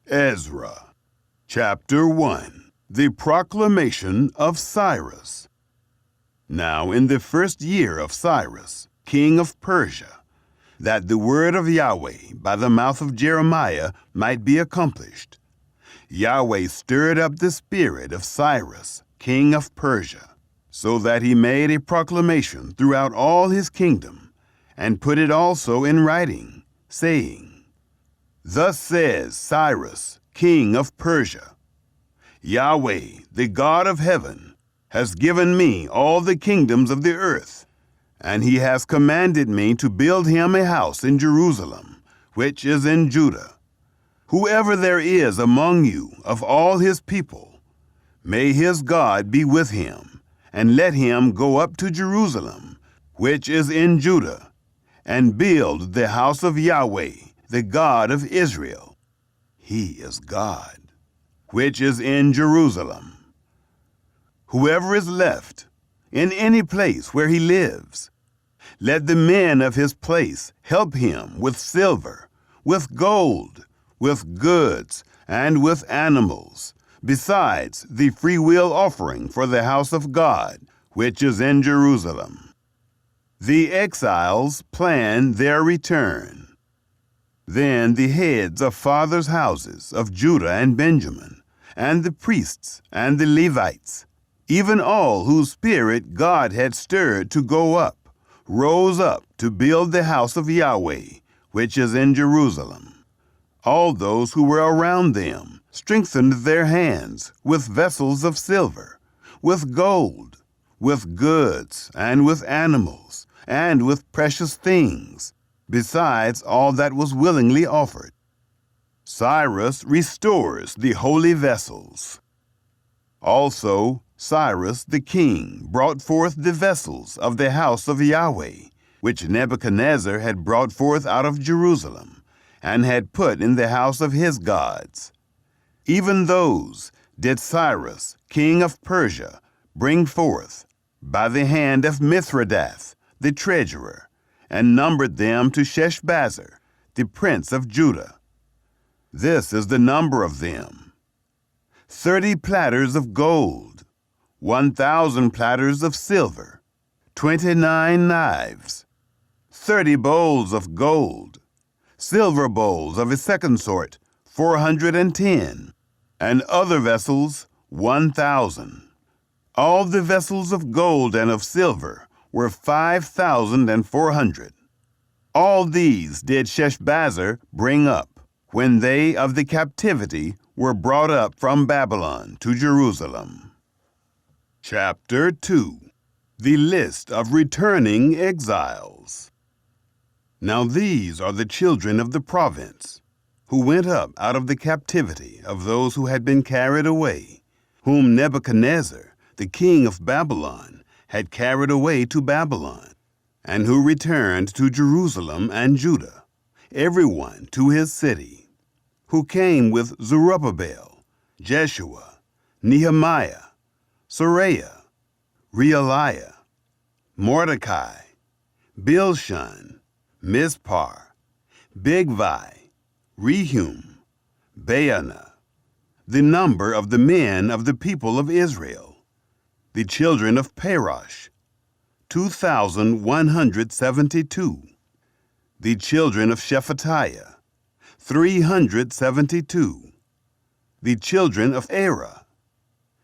Ezra. Chapter 1. The Proclamation of Cyrus. Now in the first year of Cyrus, king of Persia, that the word of Yahweh by the mouth of Jeremiah might be accomplished, Yahweh stirred up the spirit of Cyrus, king of Persia, so that he made a proclamation throughout all his kingdom, and put it also in writing, saying, Thus says Cyrus, king of Persia, Yahweh, the God of heaven, has given me all the kingdoms of the earth, and he has commanded me to build him a house in Jerusalem, which is in Judah. Whoever there is among you of all his people, may his God be with him, and let him go up to Jerusalem, which is in Judah, and build the house of Yahweh, the God of Israel. He is God, which is in Jerusalem. Whoever is left in any place where he lives, let the men of his place help him with silver, with gold, with goods, and with animals, besides the freewill offering for the house of God, which is in Jerusalem. The exiles plan their return. Then the heads of fathers' houses of Judah and Benjamin, and the priests and the Levites, even all whose spirit God had stirred to go up, rose up to build the house of Yahweh, which is in Jerusalem. All those who were around them strengthened their hands with vessels of silver, with gold, with goods, and with animals, and with precious things, besides all that was willingly offered. Cyrus restores the holy vessels. Also, Cyrus the king brought forth the vessels of the house of Yahweh, which Nebuchadnezzar had brought forth out of Jerusalem, and had put in the house of his gods. Even those did Cyrus, king of Persia, bring forth by the hand of Mithridath, the treasurer, and numbered them to Sheshbazzar, the prince of Judah. This is the number of them: 30 platters of gold, 1,000 platters of silver, 29 knives, 30 bowls of gold, silver bowls of a second sort, 410, and other vessels, 1,000. All the vessels of gold and of silver were 5,400. All these did Sheshbazzar bring up, when they of the captivity were brought up from Babylon to Jerusalem. Chapter 2. The list of returning exiles. Now these are the children of the province, who went up out of the captivity of those who had been carried away, whom Nebuchadnezzar, the king of Babylon, had carried away to Babylon, and who returned to Jerusalem and Judah, every one to his city, who came with Zerubbabel, Jeshua, Nehemiah, Seraiah, Realiah, Mordecai, Bilshan, Mispar, Bigvai, Rehum, Baanah, the number of the men of the people of Israel, the children of Parosh, 2,172, the children of Shephatiah, 372, the children of Era,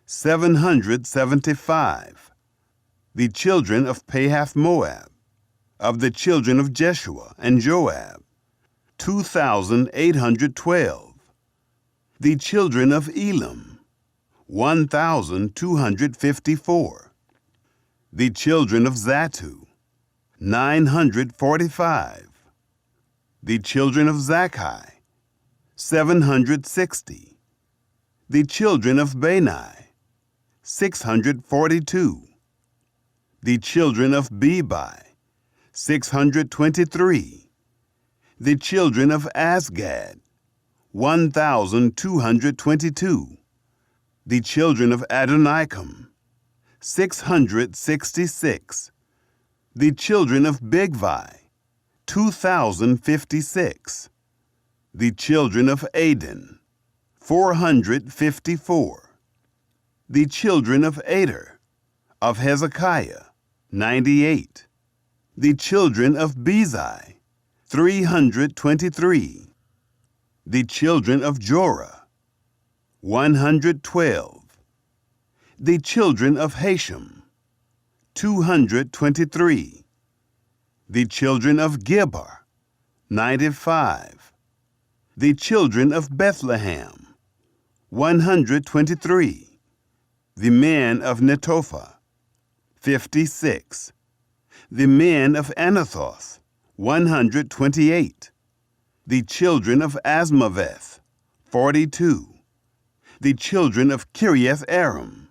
775, the children of Pahath-Moab, of the children of Jeshua and Joab, 2,812, the children of Elam, 1,254, the children of Zattu, 945, the children of Zakkai, 760, the children of Bani, 642, the children of Bebai, 623, the children of Asgad, 1,222, the children of Adonikam, 666, the children of Bigvai, 2,056, the children of Adin, 454. The children of Ader, of Hezekiah, 98. The children of Bezai, 323. The children of Jorah, 112. The children of Hashem, 223. The children of Gibbar, 95. The children of Bethlehem, 123. The men of Netophah, 56. The men of Anathoth, 128. The children of Asmaveth, 42. The children of Kiriath-Aram,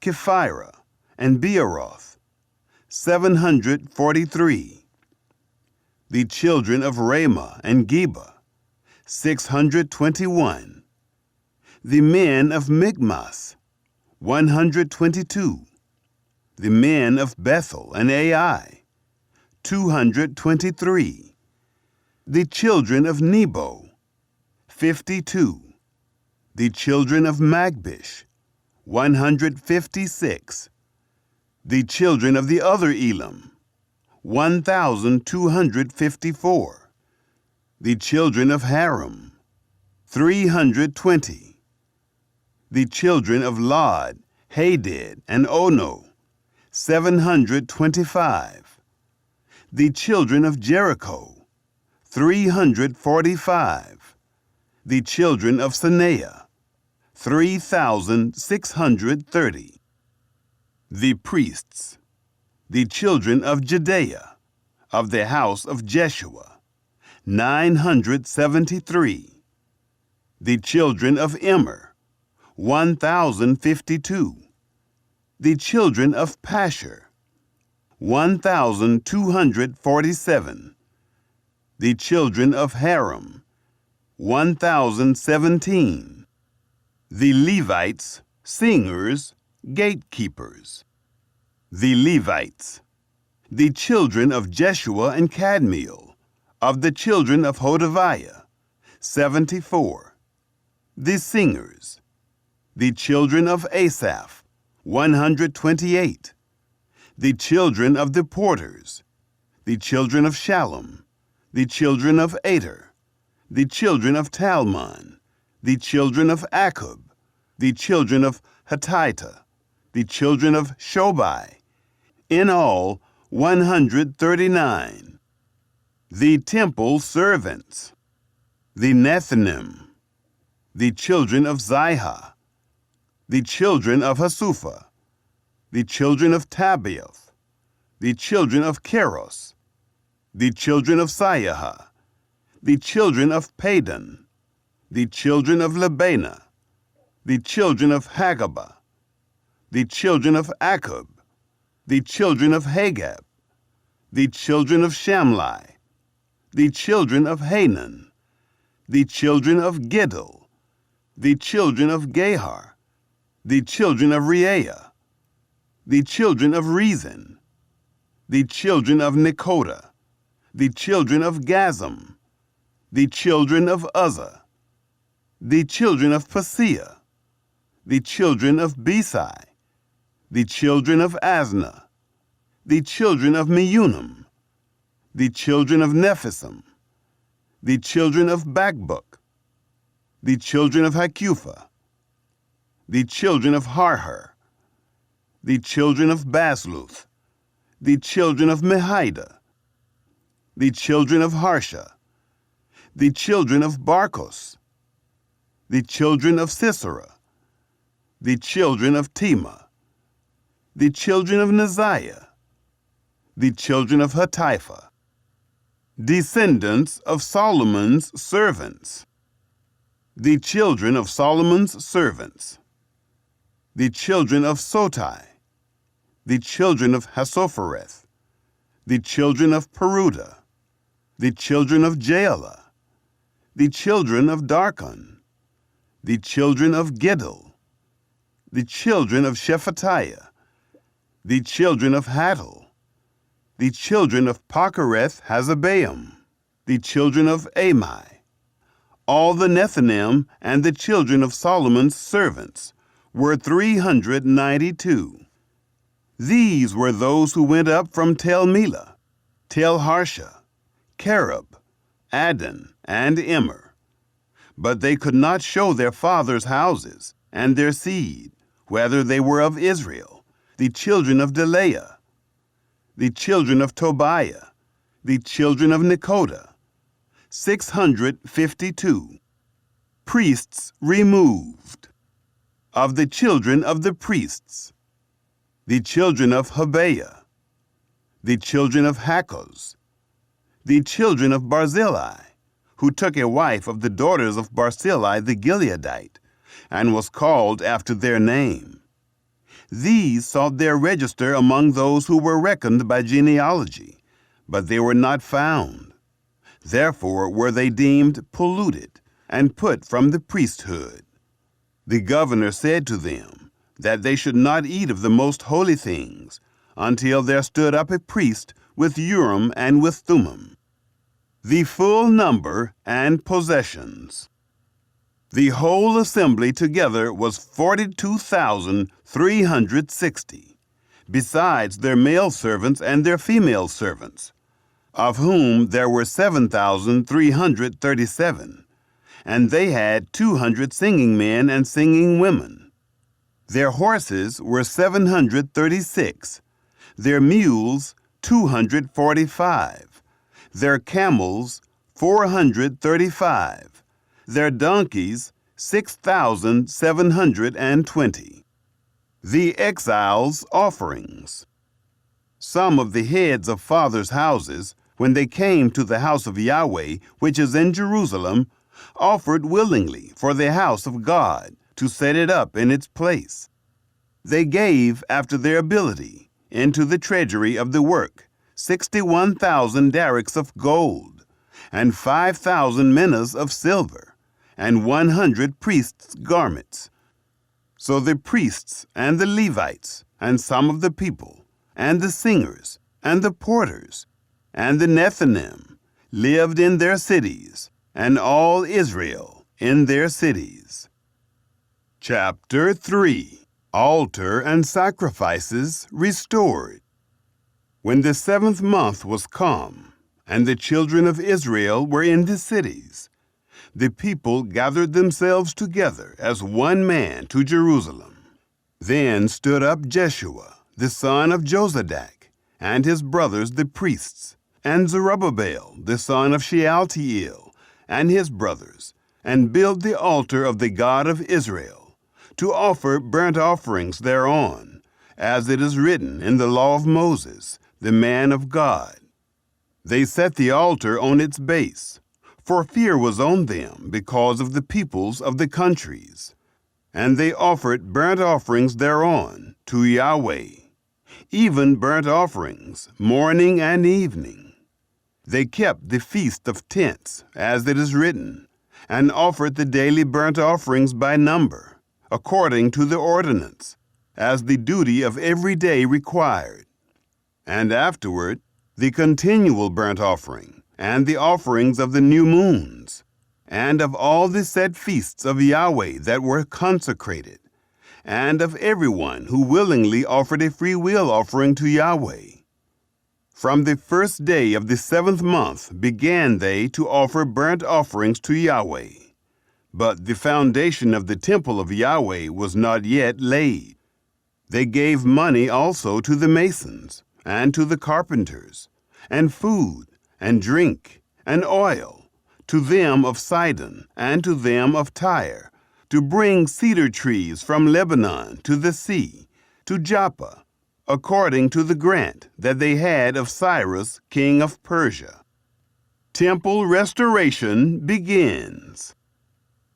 Kephirah, and Beeroth, 743. The children of Ramah and Geba, 621. The men of Michmas, 122. The men of Bethel and Ai, 223. The children of Nebo, 52. The children of Magbish, 156. The children of the other Elam, 1,254. The children of Haram, 320. The children of Lod, Hadid, and Ono, 725. The children of Jericho, 345. The children of Sanea, 3,630. The priests, the children of Jedaiah, of the house of Jeshua, 973. The children of Immer, 1,052. The children of Pashur, 1,247. The children of Haram, 1,017. The Levites, singers, gatekeepers. The Levites, the children of Jeshua and Kadmiel, of the children of Hodaviah, 74. The singers, the children of Asaph, 128. The children of the porters, the children of Shallum, the children of Ater, the children of Talmon, the children of Akub, the children of Hatita, the children of Shobai, in all 139. The temple servants, the Nethinim, the children of Zihah, the children of Hasupha, the children of Tabbaoth, the children of Keros, the children of Siaha, the children of Padan, the children of Lebanah, the children of Hagabah, the children of Akub, the children of Hagab, the children of Shamlai, the children of Hanan, the children of Giddel, the children of Gehar, the children of Reaiah, the children of Rezin, the children of Nekoda, the children of Gazam, the children of Uzzah, the children of Paseah, the children of Besai, the children of Asna, the children of Meunim, the children of Nephisim, the children of Bakbuk, the children of Hakupha, the children of Harhur, the children of Basluth, the children of Mehida, the children of Harsha, the children of Barkos, the children of Sisera, the children of Tema, the children of Neziah, the children of Hatipha, descendants of Solomon's servants, the children of Solomon's servants, the children of Sotai, the children of Hassophereth, the children of Peruda, the children of Jaala, the children of Darkon, the children of Giddel, the children of Shephatiah, the children of Hattil, the children of Pochereth Hazabaim, the children of Amai, All the Nethinim and the children of Solomon's servants were 392. These were those who went up from Tel-Melah, Tel-Harsha, Kerub, Adon, and Immer. But they could not show their fathers' houses and their seed, whether they were of Israel, the children of Delaiah, the children of Tobiah, the children of Nekoda, 652. Priests removed. Of the children of the priests, the children of Hobaiah, the children of Hakkoz, the children of Barzillai, who took a wife of the daughters of Barzillai the Gileadite, and was called after their name. These sought their register among those who were reckoned by genealogy, but they were not found. Therefore were they deemed polluted and put from the priesthood. The governor said to them that they should not eat of the most holy things until there stood up a priest with Urim and with Thummim. The full number and possessions. The whole assembly together was 42,360, besides their male servants and their female servants, of whom there were 7,337, and they had 200 singing men and singing women. Their horses were 736, their mules 245, their camels 435, their donkeys 6,720. The exiles' offerings. Some of the heads of fathers' houses, when they came to the house of Yahweh, which is in Jerusalem, offered willingly for the house of God to set it up in its place. They gave after their ability into the treasury of the work 61,000 darics of gold, and 5,000 minas of silver, and 100 priests' garments. So the priests and the Levites, and some of the people, and the singers, and the porters, and the Nethinim lived in their cities, and all Israel in their cities. Chapter 3. Altar and sacrifices restored. When the 7th month was come, and the children of Israel were in the cities, the people gathered themselves together as one man to Jerusalem. Then stood up Jeshua, the son of Jozadak, and his brothers the priests, and Zerubbabel, the son of Shealtiel, and his brothers, and built the altar of the God of Israel, to offer burnt offerings thereon, as it is written in the law of Moses, the man of God. They set the altar on its base, for fear was on them because of the peoples of the countries. And they offered burnt offerings thereon to Yahweh, even burnt offerings morning and evening. They kept the Feast of Tents, as it is written, and offered the daily burnt offerings by number, according to the ordinance, as the duty of every day required. And afterward, the continual burnt offering, and the offerings of the new moons, and of all the set feasts of Yahweh that were consecrated, and of everyone who willingly offered a freewill offering to Yahweh. From the first day of the 7th month began they to offer burnt offerings to Yahweh. But the foundation of the temple of Yahweh was not yet laid. They gave money also to the masons, and to the carpenters, and food, and drink, and oil, to them of Sidon, and to them of Tyre, to bring cedar trees from Lebanon to the sea, to Joppa, according to the grant that they had of Cyrus, king of Persia. Temple restoration begins.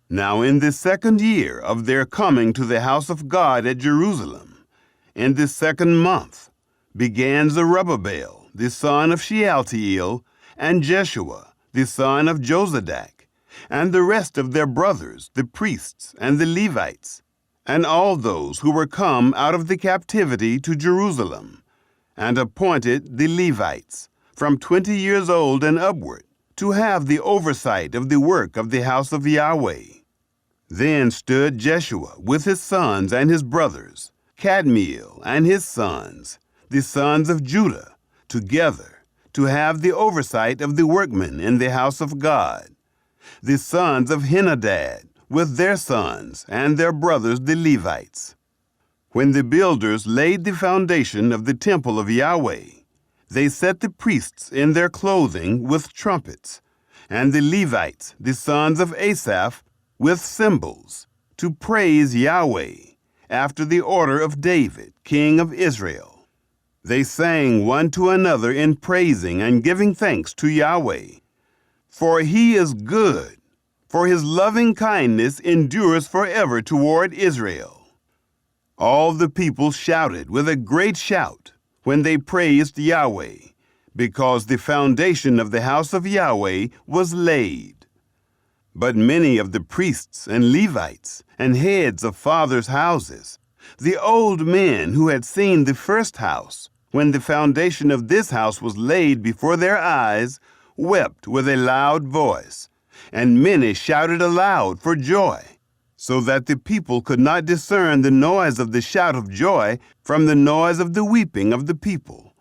Now in the 2nd year of their coming to the house of God at Jerusalem, in the 2nd month, began Zerubbabel, the son of Shealtiel, and Jeshua, the son of Jozadak, and the rest of their brothers, the priests and the Levites, and all those who were come out of the captivity to Jerusalem, and appointed the Levites, from 20 years old and upward, to have the oversight of the work of the house of Yahweh. Then stood Jeshua with his sons and his brothers, Kadmiel and his sons, the sons of Judah, together to have the oversight of the workmen in the house of God, the sons of Henadad with their sons and their brothers the Levites. When the builders laid the foundation of the temple of Yahweh, they set the priests in their clothing with trumpets, and the Levites, the sons of Asaph, with cymbals, to praise Yahweh, after the order of David, king of Israel. They sang one to another in praising and giving thanks to Yahweh. For he is good, for his loving kindness endures forever toward Israel. All the people shouted with a great shout when they praised Yahweh, because the foundation of the house of Yahweh was laid. But many of the priests and Levites and heads of fathers' houses, the old men who had seen the first house, when the foundation of this house was laid before their eyes, wept with a loud voice, and many shouted aloud for joy, so that the people could not discern the noise of the shout of joy from the noise of the weeping of the people.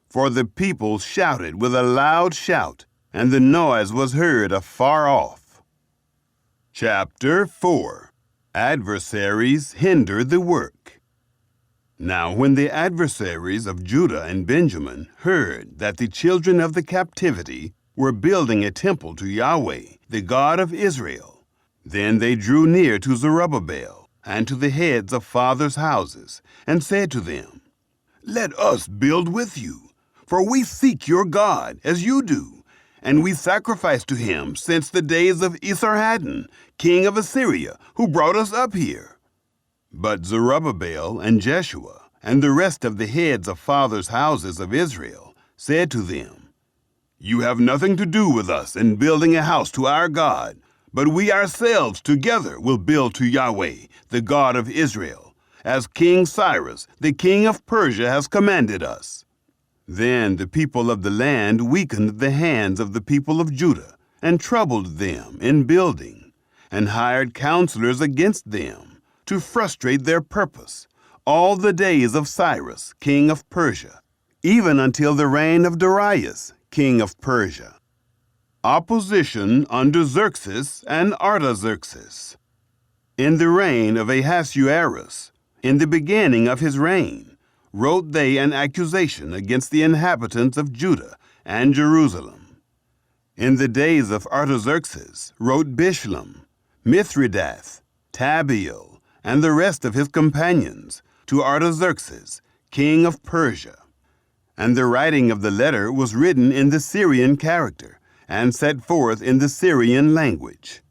For the people shouted with a loud shout, and the noise was heard afar off. Chapter 4. Adversaries hinder the work. Now when the adversaries of Judah and Benjamin heard that the children of the captivity were building a temple to Yahweh, the God of Israel, then they drew near to Zerubbabel and to the heads of fathers' houses, and said to them, Let us build with you, for we seek your God as you do, and we sacrifice to him since the days of Esarhaddon, king of Assyria, who brought us up here. But Zerubbabel and Jeshua and the rest of the heads of fathers' houses of Israel said to them, You have nothing to do with us in building a house to our God, but we ourselves together will build to Yahweh, the God of Israel, as King Cyrus, the king of Persia, has commanded us. Then the people of the land weakened the hands of the people of Judah, and troubled them in building, and hired counselors against them, to frustrate their purpose, all the days of Cyrus, king of Persia, even until the reign of Darius, king of Persia. Opposition under Xerxes and Artaxerxes. In the reign of Ahasuerus, in the beginning of his reign, wrote they an accusation against the inhabitants of Judah and Jerusalem. In the days of Artaxerxes wrote Bishlam, Mithridath, Tabeel, and the rest of his companions to Artaxerxes, king of Persia. And the writing of the letter was written in the Syrian character, and set forth in the Syrian language.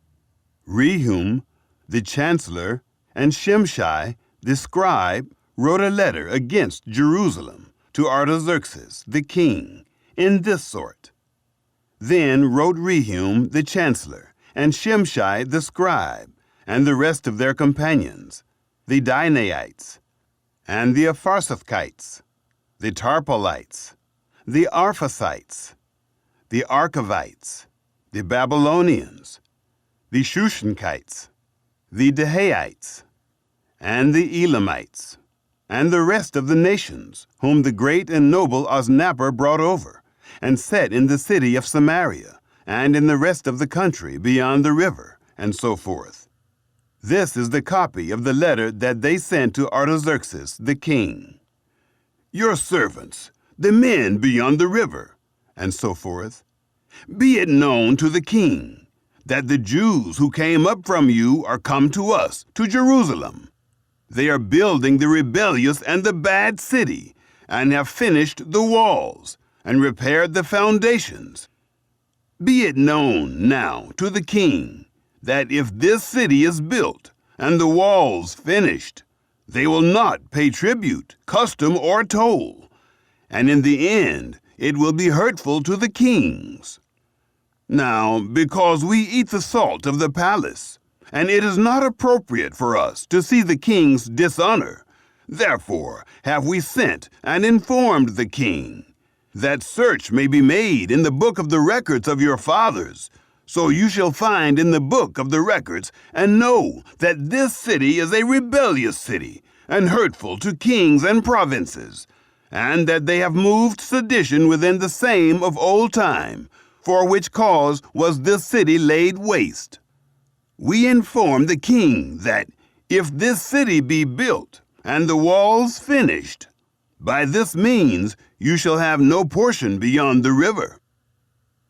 Rehum, the chancellor, and Shimshai, the scribe, wrote a letter against Jerusalem to Artaxerxes, the king, in this sort. Then wrote Rehum, the chancellor, and Shimshai, the scribe, and the rest of their companions, the Dinaites, and the Apharsathites, the Tarpolites, the Arphasites, the Archavites, the Babylonians, the Shushankites, the Dahaites, and the Elamites, and the rest of the nations, whom the great and noble Osnappar brought over, and set in the city of Samaria, and in the rest of the country beyond the river, and so forth. This is the copy of the letter that they sent to Artaxerxes the king. Your servants, the men beyond the river, and so forth. Be it known to the king, that the Jews who came up from you are come to us, to Jerusalem. They are building the rebellious and the bad city, and have finished the walls, and repaired the foundations. Be it known now to the king, that if this city is built, and the walls finished, they will not pay tribute, custom, or toll, and in the end it will be hurtful to the kings. Now, because we eat the salt of the palace, and it is not appropriate for us to see the king's dishonor, therefore have we sent and informed the king, that search may be made in the book of the records of your fathers. So you shall find in the book of the records, and know that this city is a rebellious city, and hurtful to kings and provinces, and that they have moved sedition within the same of old time, for which cause was this city laid waste. We inform the king that if this city be built, and the walls finished, by this means you shall have no portion beyond the river.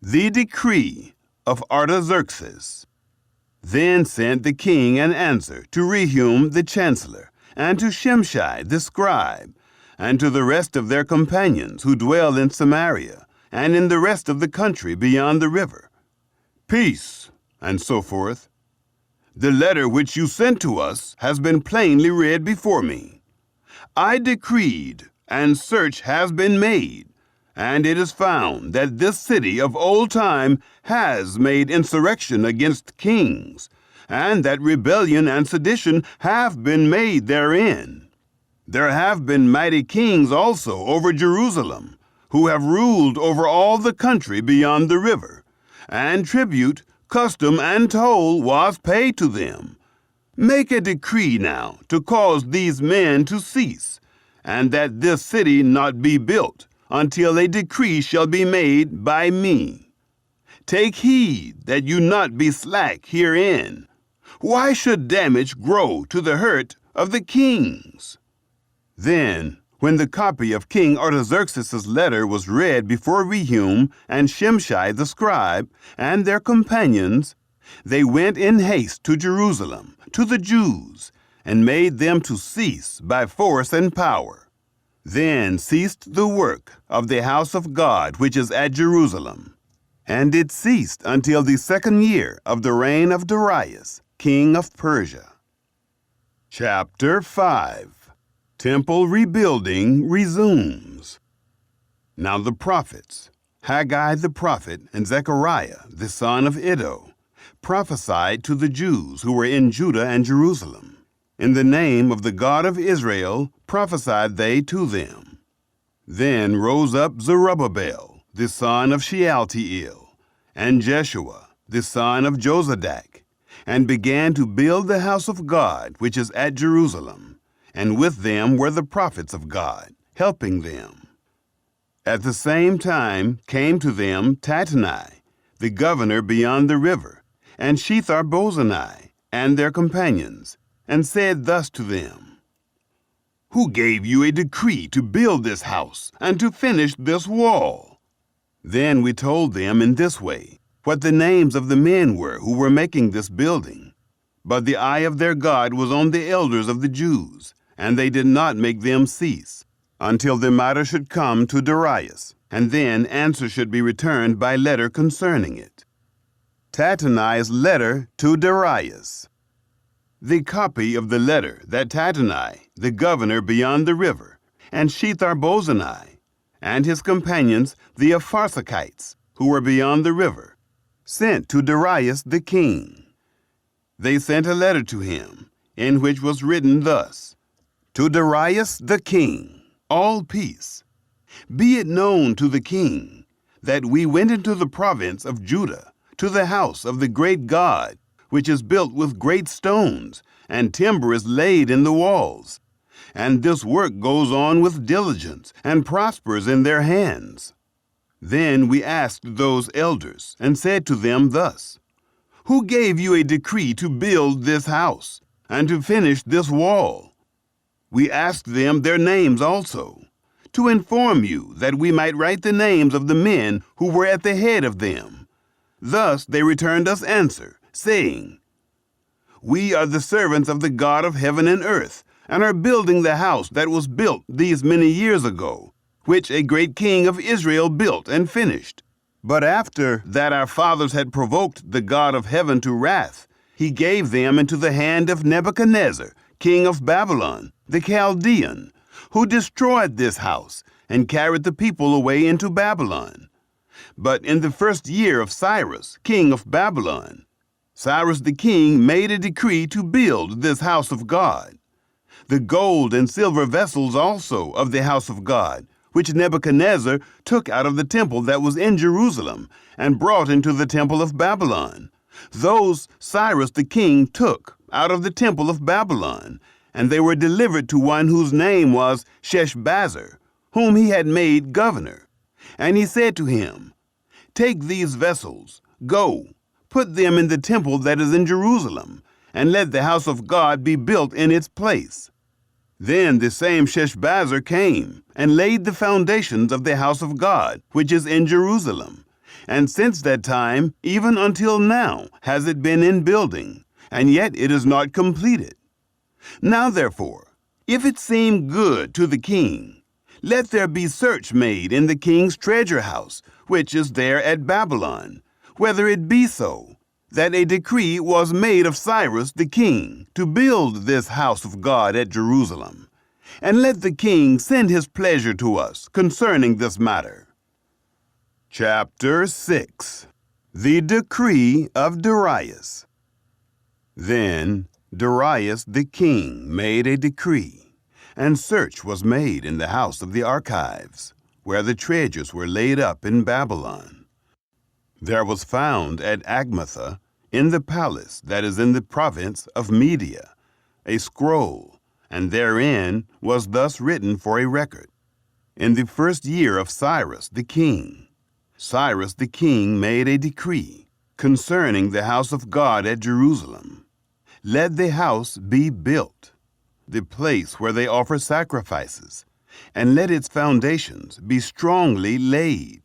The decree of Artaxerxes. Then sent the king an answer to Rehum the chancellor, and to Shimshai the scribe, and to the rest of their companions who dwell in Samaria, and in the rest of the country beyond the river. Peace, and so forth. The letter which you sent to us has been plainly read before me. I decreed, and search has been made, and it is found that this city of old time has made insurrection against kings, and that rebellion and sedition have been made therein. There have been mighty kings also over Jerusalem, who have ruled over all the country beyond the river, and tribute, custom, and toll was paid to them. Make a decree now to cause these men to cease, and that this city not be built, until a decree shall be made by me. Take heed that you not be slack herein. Why should damage grow to the hurt of the kings? Then, when the copy of King Artaxerxes' letter was read before Rehum and Shimshai the scribe and their companions, they went in haste to Jerusalem, to the Jews, and made them to cease by force and power. Then ceased the work of the house of God which is at Jerusalem. And it ceased until the 2nd year of the reign of Darius, king of Persia. Chapter 5. Temple rebuilding resumes. Now the prophets, Haggai the prophet and Zechariah the son of Iddo, prophesied to the Jews who were in Judah and Jerusalem. In the name of the God of Israel prophesied they to them. Then rose up Zerubbabel, the son of Shealtiel, and Jeshua, the son of Jozadak, and began to build the house of God which is at Jerusalem, and with them were the prophets of God, helping them. At the same time came to them Tattenai, the governor beyond the river, and Shethar-bozenai, and their companions, and said thus to them, Who gave you a decree to build this house and to finish this wall? Then we told them in this way what the names of the men were who were making this building. But the eye of their God was on the elders of the Jews, and they did not make them cease, until the matter should come to Darius, and then answer should be returned by letter concerning it. Tattenai's letter to Darius. The copy of the letter that Tattenai, the governor beyond the river, and Shethar-bozenai, and his companions, the Apharsachites, who were beyond the river, sent to Darius the king. They sent a letter to him, in which was written thus, To Darius the king, all peace. Be it known to the king that we went into the province of Judah, to the house of the great God, which is built with great stones, and timber is laid in the walls. And this work goes on with diligence, and prospers in their hands. Then we asked those elders, and said to them thus, Who gave you a decree to build this house, and to finish this wall? We asked them their names also, to inform you that we might write the names of the men who were at the head of them. Thus they returned us answer, saying, We are the servants of the God of heaven and earth, and are building the house that was built these many years ago, which a great king of Israel built and finished. But after that our fathers had provoked the God of heaven to wrath, he gave them into the hand of Nebuchadnezzar, king of Babylon, the Chaldean, who destroyed this house and carried the people away into Babylon. But in the 1st year of Cyrus, king of Babylon, Cyrus the king made a decree to build this house of God. The gold and silver vessels also of the house of God, which Nebuchadnezzar took out of the temple that was in Jerusalem and brought into the temple of Babylon. Those Cyrus the king took out of the temple of Babylon, and they were delivered to one whose name was Sheshbazzar, whom he had made governor. And he said to him, "Take these vessels, go, put them in the temple that is in Jerusalem, and let the house of God be built in its place." Then the same Sheshbazzar came and laid the foundations of the house of God, which is in Jerusalem. And since that time, even until now, has it been in building, and yet it is not completed. Now therefore, if it seem good to the king, let there be search made in the king's treasure house, which is there at Babylon, whether it be so, that a decree was made of Cyrus the king to build this house of God at Jerusalem. And let the king send his pleasure to us concerning this matter. Chapter 6. The Decree of Darius. Then Darius the king made a decree, and search was made in the house of the archives, where the treasures were laid up in Babylon. There was found at Agmatha, in the palace that is in the province of Media, a scroll, and therein was thus written for a record. In the first year of Cyrus the king made a decree concerning the house of God at Jerusalem. Let the house be built, the place where they offer sacrifices, and let its foundations be strongly laid.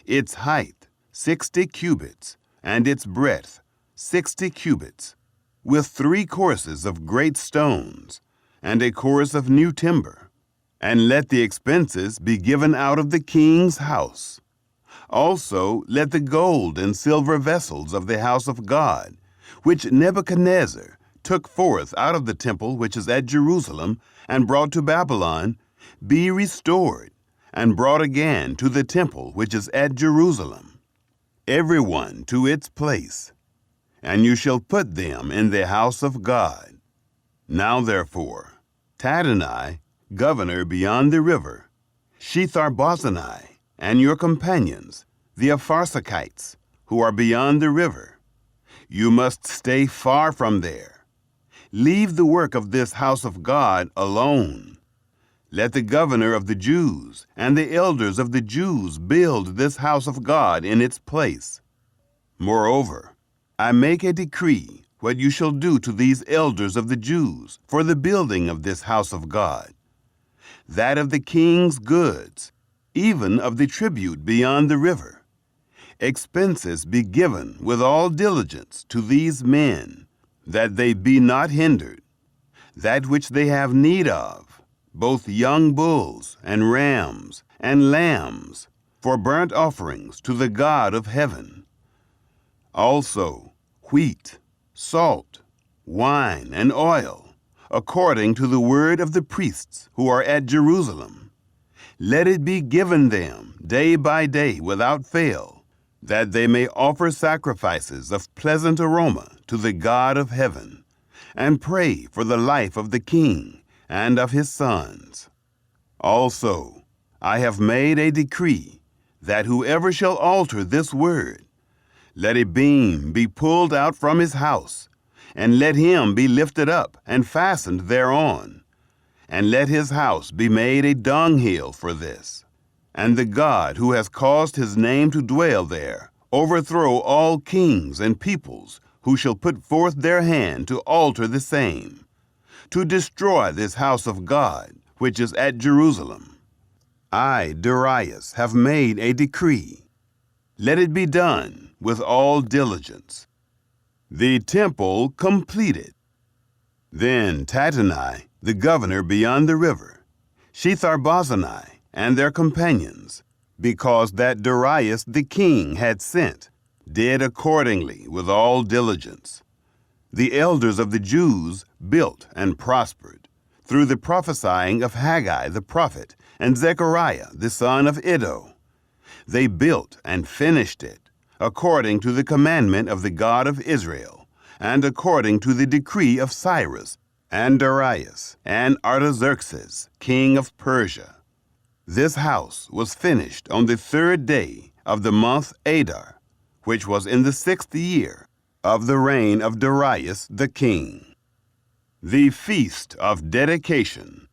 Its height 60 cubits, and its breadth 60 cubits, with 3 courses of great stones, and a course of new timber. And let the expenses be given out of the king's house. Also let the gold and silver vessels of the house of God, which Nebuchadnezzar took forth out of the temple which is at Jerusalem, and brought to Babylon, be restored, and brought again to the temple which is at Jerusalem, every one to its place. And you shall put them in the house of God. Now therefore, Tadenai, governor beyond the river, Shethar-bozenai, and your companions, the Apharsachites, who are beyond the river, you must stay far from there. Leave the work of this house of God alone. Let the governor of the Jews and the elders of the Jews build this house of God in its place. Moreover, I make a decree what you shall do to these elders of the Jews for the building of this house of God, that of the king's goods, even of the tribute beyond the river. Expenses be given with all diligence to these men, that they be not hindered, that which they have need of, both young bulls and rams and lambs, for burnt offerings to the God of heaven. Also wheat, salt, wine, and oil, according to the word of the priests who are at Jerusalem. Let it be given them day by day without fail, that they may offer sacrifices of pleasant aroma to the God of heaven, and pray for the life of the king and of his sons. Also, I have made a decree that whoever shall alter this word, let a beam be pulled out from his house, and let him be lifted up and fastened thereon, and let his house be made a dunghill for this. And the God who has caused his name to dwell there overthrow all kings and peoples who shall put forth their hand to alter the same, to destroy this house of God which is at Jerusalem. I, Darius, have made a decree. Let it be done with all diligence. The temple completed. Then Tadenai, the governor beyond the river, Shethar-bozenai, and their companions, because that Darius the king had sent, did accordingly with all diligence. The elders of the Jews built and prospered, through the prophesying of Haggai the prophet and Zechariah the son of Iddo. They built and finished it, according to the commandment of the God of Israel, and according to the decree of Cyrus and Darius and Artaxerxes, king of Persia. This house was finished on the 3rd day of the month Adar, which was in the 6th year of the reign of Darius the king. The Feast of Dedication.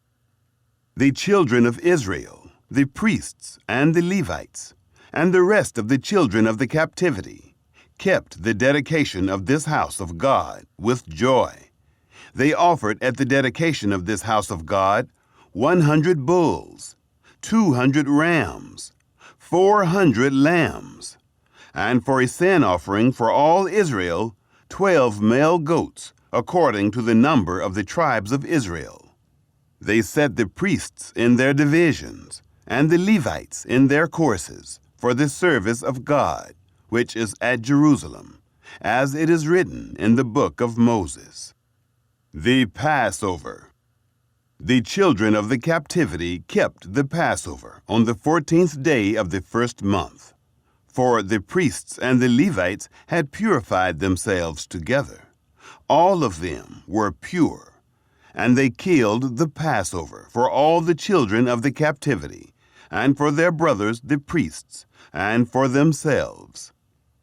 The children of Israel, the priests and the Levites, and the rest of the children of the captivity, kept the dedication of this house of God with joy. They offered at the dedication of this house of God 100 bulls, 200 rams, 400 lambs, and for a sin offering for all Israel, 12 male goats, according to the number of the tribes of Israel. They set the priests in their divisions, and the Levites in their courses, for the service of God, which is at Jerusalem, as it is written in the book of Moses. The Passover. The children of the captivity kept the Passover on the 14th day of the 1st month, for the priests and the Levites had purified themselves together. All of them were pure, and they killed the Passover for all the children of the captivity, and for their brothers the priests, and for themselves.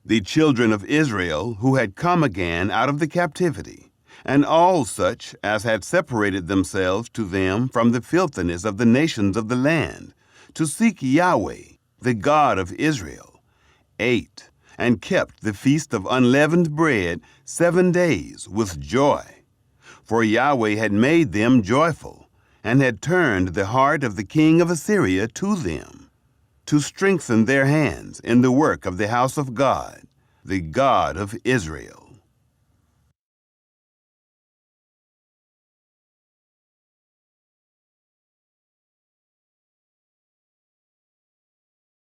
The children of Israel who had come again out of the captivity, and all such as had separated themselves to them from the filthiness of the nations of the land, to seek Yahweh, the God of Israel, ate and kept the feast of unleavened bread 7 days with joy. For Yahweh had made them joyful, and had turned the heart of the king of Assyria to them, to strengthen their hands in the work of the house of God, the God of Israel.